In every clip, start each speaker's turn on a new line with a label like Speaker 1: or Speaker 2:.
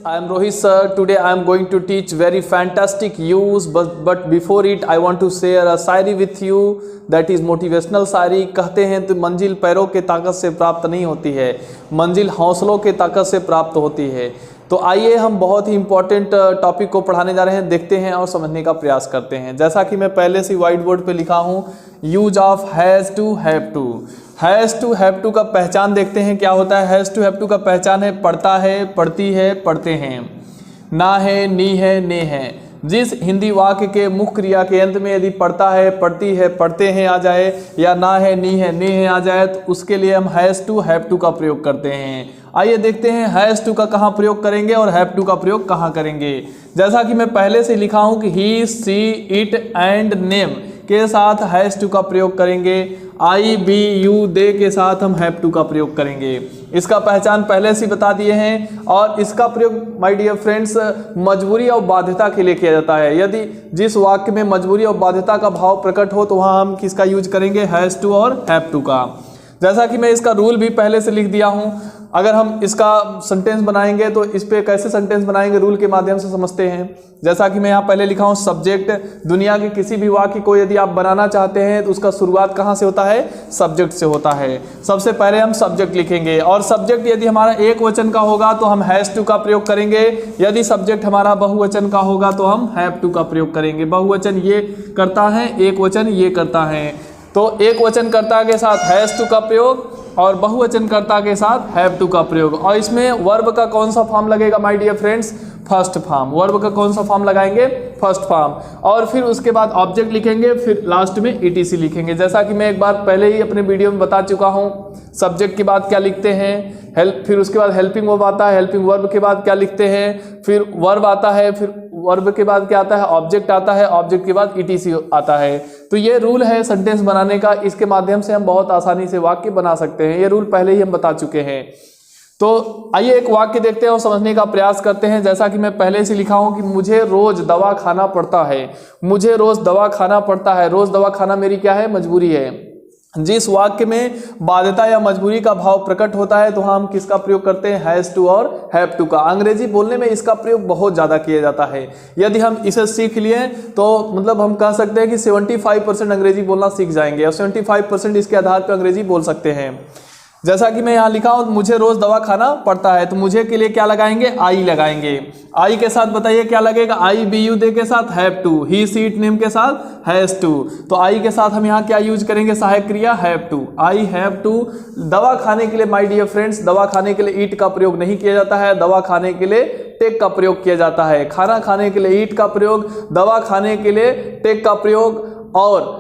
Speaker 1: I am Rohit sir. Today I am going to teach very fantastic use, but before it I want to share a Shayari with you, that is motivational शायरी। कहते हैं तो मंजिल पैरों के ताकत से प्राप्त नहीं होती है, मंजिल हौसलों के ताकत से प्राप्त होती है। तो आइए हम बहुत ही इंपॉर्टेंट टॉपिक को पढ़ाने जा रहे हैं, देखते हैं और समझने का प्रयास करते हैं। जैसा कि मैं पहले से व्हाइट बोर्ड पे लिखा हूँ, use of has to have to. Has to have to का पहचान देखते हैं क्या होता है। हैज़ टू हैव टू का पहचान है पढ़ता है, पढ़ती है, पढ़ते हैं, ना है, नी है, ने है। जिस हिंदी वाक्य के मुख्य क्रिया के अंत में यदि पढ़ता है, पढ़ती है, पढ़ते हैं आ जाए, या ना है, नी है, ने है आ जाए, तो उसके लिए हम हैज़ टू हैव टू का प्रयोग करते हैं। आइए देखते हैं हैज़ टू का कहाँ प्रयोग करेंगे और हैव टू का प्रयोग कहाँ करेंगे। जैसा कि मैं पहले से लिखा हूँ कि ही, सी, इट एंड नेम के साथ हैज़ टू का प्रयोग करेंगे। आई, बी, यू, दे के साथ हम हैव टू का प्रयोग करेंगे। इसका पहचान पहले से बता दिए हैं और इसका प्रयोग माय डियर फ्रेंड्स मजबूरी और बाध्यता के लिए किया जाता है। यदि जिस वाक्य में मजबूरी और बाध्यता का भाव प्रकट हो तो वहाँ हम किसका यूज करेंगे, हैज़ टू और हैव टू का। जैसा कि मैं इसका रूल भी पहले से लिख दिया हूँ। अगर हम इसका सेंटेंस बनाएंगे तो इस पे कैसे सेंटेंस बनाएंगे रूल के माध्यम से समझते हैं। जैसा कि मैं यहाँ पहले लिखा हूँ सब्जेक्ट। दुनिया के किसी भी वाक्य को यदि आप बनाना चाहते हैं तो उसका शुरुआत कहाँ से होता है, सब्जेक्ट से होता है। सबसे पहले हम सब्जेक्ट लिखेंगे और सब्जेक्ट यदि हमारा एक वचन का होगा तो हम हैज़ टू का प्रयोग करेंगे। यदि सब्जेक्ट हमारा बहुवचन का होगा तो हम हैव टू का प्रयोग करेंगे। बहुवचन ये करता है, एक वचन ये करता है, तो एक वचनकर्ता के साथ हैज़ टू का प्रयोग और बहुवचनकर्ता के साथ हैव टू का प्रयोग। और इसमें वर्ब का कौन सा फॉर्म लगेगा my dear friends, first form. Verb का कौन सा फॉर्म लगाएंगे, फर्स्ट फॉर्म। और फिर उसके बाद ऑब्जेक्ट लिखेंगे, फिर लास्ट में ईटीसी लिखेंगे। जैसा कि मैं एक बार पहले ही अपने वीडियो में बता चुका हूँ, सब्जेक्ट के बाद क्या लिखते हैं, हेल्प, फिर उसके बाद हेल्पिंग वर्ब आता है, हेल्पिंग वर्ब के बाद क्या लिखते हैं, फिर वर्ब आता है, फिर वर्ब के बाद क्या आता है, ऑब्जेक्ट आता है, ऑब्जेक्ट के बाद ईटीसी आता है। तो ये रूल है सेंटेंस बनाने का, इसके माध्यम से हम बहुत आसानी से वाक्य बना सकते हैं। ये रूल पहले ही हम बता चुके हैं। तो आइए एक वाक्य देखते हैं और समझने का प्रयास करते हैं। जैसा कि मैं पहले से लिखा हूं कि मुझे रोज दवा खाना पड़ता है। मुझे रोज दवा खाना पड़ता है। रोज दवा खाना मेरी क्या है, मजबूरी है। जिस वाक्य में बाध्यता या मजबूरी का भाव प्रकट होता है तो हम किसका प्रयोग करते हैं, हैज़ टू और हैव टू का। अंग्रेजी बोलने में इसका प्रयोग बहुत ज़्यादा किया जाता है। यदि हम इसे सीख लिए तो मतलब हम कह सकते हैं कि 75% अंग्रेजी बोलना सीख जाएंगे और 75% इसके आधार पर अंग्रेजी बोल सकते हैं। जैसा कि मैं यहाँ लिखा हूँ मुझे रोज दवा खाना पड़ता है, तो मुझे के लिए क्या लगाएंगे, आई लगाएंगे। आई के साथ बताइए क्या लगेगा, आई, बी, यू, दे के साथ have to, he, she, it, name के साथ हैज़ टू। तो आई के साथ हम यहाँ क्या यूज करेंगे, सहायक क्रिया have to. I have to. दवा खाने के लिए माय डियर फ्रेंड्स, दवा खाने के लिए ईट का प्रयोग नहीं किया जाता है, दवा खाने के लिए टेक का प्रयोग किया जाता है। खाना खाने के लिए ईट का प्रयोग, दवा खाने के लिए टेक का प्रयोग। और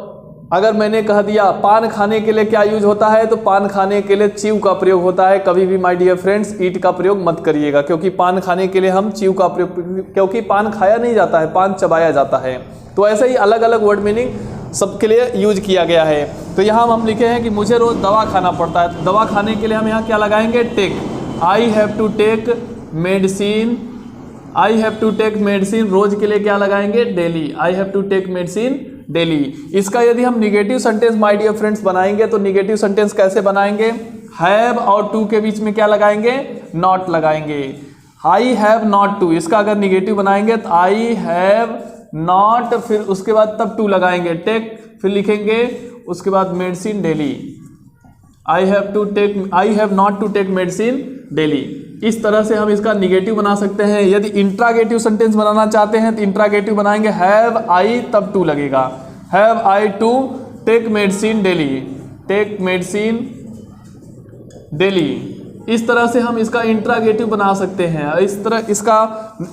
Speaker 1: अगर मैंने कह दिया पान खाने के लिए क्या यूज होता है, तो पान खाने के लिए च्यू का प्रयोग होता है। कभी भी माय डियर फ्रेंड्स ईट का प्रयोग मत करिएगा, क्योंकि पान खाने के लिए हम च्यू का प्रयोग, क्योंकि पान खाया नहीं जाता है, पान चबाया जाता है। तो ऐसे ही अलग अलग वर्ड मीनिंग सबके लिए यूज किया गया है। तो यहाँ हम लिखे हैं कि मुझे रोज दवा खाना पड़ता है। दवा खाने के लिए हम यहाँ क्या लगाएंगे, take. I have to take medicine. I have to take medicine. रोज के लिए क्या लगाएंगे, daily. I have to take medicine daily. इसका यदि हम negative sentence my dear friends बनाएंगे तो निगेटिव सेंटेंस कैसे बनाएंगे, हैव और टू के बीच में क्या लगाएंगे, नॉट लगाएंगे। आई हैव नॉट टू, इसका अगर निगेटिव बनाएंगे तो आई हैव नॉट, फिर उसके बाद तब टू लगाएंगे, टेक, फिर लिखेंगे उसके बाद medicine daily. I have not to take medicine daily. इस तरह से हम इसका निगेटिव बना सकते हैं। यदि इंट्रागेटिव सेंटेंस बनाना चाहते हैं तो इंट्रागेटिव बनाएंगे, हैव आई तब टू लगेगा, have I to take medicine daily, take medicine daily. इस तरह से हम इसका इंट्रागेटिव बना सकते हैं। इस तरह इसका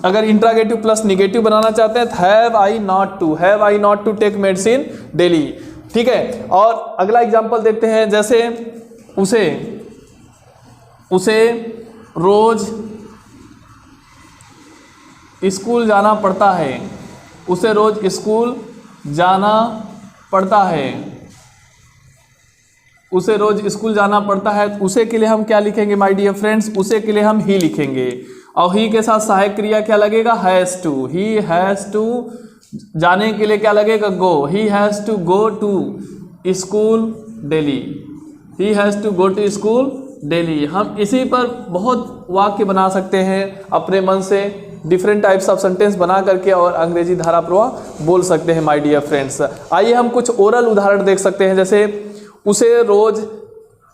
Speaker 1: अगर इंट्रागेटिव प्लस निगेटिव बनाना चाहते हैं तो have I not to take medicine daily. ठीक है, और अगला एग्जांपल देखते हैं। जैसे उसे रोज स्कूल जाना पड़ता है। उसे रोज स्कूल जाना पड़ता है। उसे रोज स्कूल जाना पड़ता है। उसे के लिए हम क्या लिखेंगे माय डियर फ्रेंड्स, उसे के लिए हम ही लिखेंगे और ही के साथ सहायक क्रिया क्या लगेगा, has to. He has to. जाने के लिए क्या लगेगा, go. He has to go to school daily. He has to go to school daily. हम इसी पर बहुत वाक्य बना सकते हैं अपने मन से, डिफरेंट टाइप्स ऑफ सेंटेंस बना करके और अंग्रेजी धारा प्रवाह बोल सकते हैं माय डियर फ्रेंड्स। आइए हम कुछ ओरल उदाहरण देख सकते हैं, जैसे उसे रोज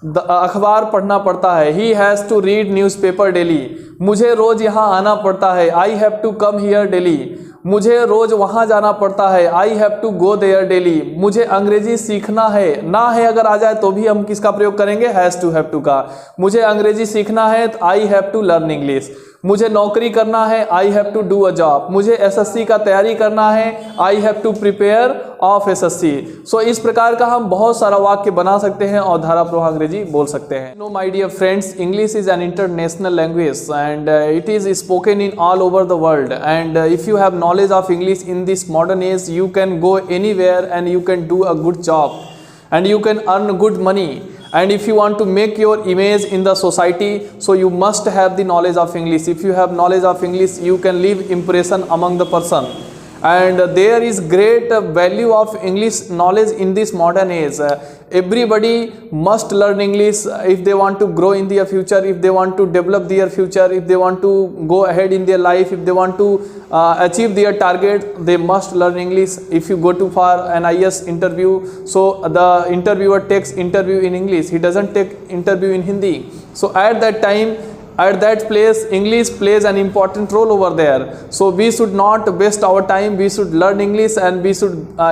Speaker 1: अखबार पढ़ना पड़ता है, he has to read newspaper daily. मुझे रोज यहाँ आना पड़ता है, I have to come here daily. मुझे रोज वहाँ जाना पड़ता है, I have to go there daily. मुझे अंग्रेजी सीखना है, ना है अगर आ जाए तो भी हम किसका प्रयोग करेंगे, हैज़ टू हैव टू का। मुझे अंग्रेजी सीखना है तो I have to learn English. मुझे नौकरी करना है, I have to do a job. मुझे एसएससी का तैयारी करना है, I have to prepare of SSC. So इस प्रकार का हम बहुत सारा वाक्य बना सकते हैं और धारा प्रवाह अंग्रेजी बोल सकते हैं। No my dear friends, English is an international language and it is spoken in all over the world, and if you have knowledge of English in this modern age, you can go anywhere and you can do a good job and you can earn good money. And if you want to make your image in the society, so you must have the knowledge of English. If you have knowledge of English, you can leave impression among the person. And there is great value of English knowledge in this modern age. Everybody must learn English if they want to grow in their future, if they want to develop their future, if they want to go ahead in their life, if they want to achieve their target, they must learn English. If you go to for an IAS interview, so the interviewer takes interview in English, he doesn't take interview in Hindi. So at that time, at that place, English plays an important role over there. So we should not waste our time, we should learn English, and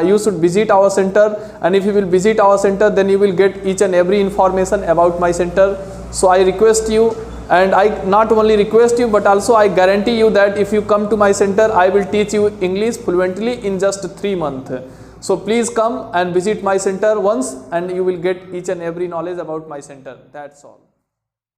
Speaker 1: you should visit our center, and if you will visit our center, then you will get each and every information about my center. So I request you, and I not only request you but also I guarantee you that if you come to my center, I will teach you English fluently in just 3 months. So please come and visit my center once, and you will get each and every knowledge about my center. That's all.